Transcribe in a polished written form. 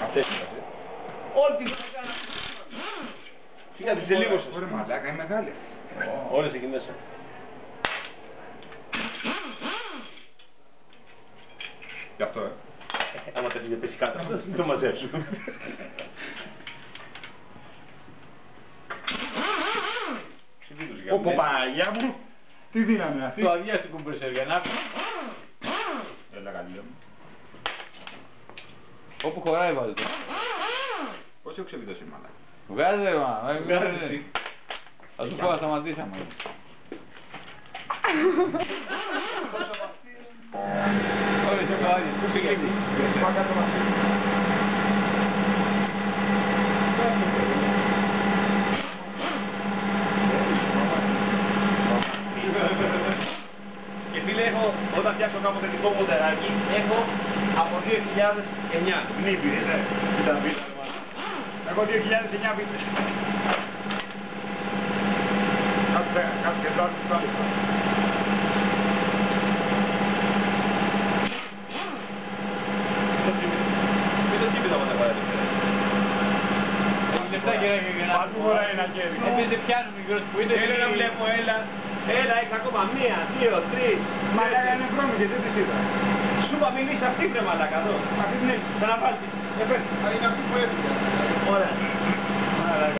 Αυτές είναι. Ό,τι θα έκανα. Σιγά τις λίγο σας. Ωραία μαλάκα, είναι μεγάλη. Όλες εκεί μέσα. Γι' αυτό, Άμα θέλεις να πέσει κάτω, μην το μαζέψω. Ω Παναγιά μου, τι δύναμη είναι αυτή. Το αδειάστηκε κουμπρεσέρ για να Έλα καλή μου. όπου χωράει βάζει το. Πώς έχω ξεβιδώσει μαλάκα. Βγάζε μα, Βγάζε εσύ. θα σου πω να σταματήσαμε. Ωραία, είσαι καλάδι, πού πήγε εκεί. Και φίλε, έχω, όταν φτιάξω κάποτε δικό μοντελάκι, έχω από 2009. Νύπη, ναι. Κοίτα πίσω. Εγώ 2009 βίντες. Κάτσε και τώρα τις άλλες. Μην το τσίπι τα μοντελάκι. Παντού χωράει ένα χέρι. Εμείς δεν πιάνουμε μικρός που είναι. Έλα να βλέπω, έλα. Έλα, έχεις ακόμα 1, 2, 3. Μαλάκα είναι χρόνο και δεν τις είδα. Σου είπα μιλήσει αυτή την μαλάκα εδώ. Αυτή την έχεις. Ξαναβάλτε. Είναι αυτή που έφυγε. Ωραία.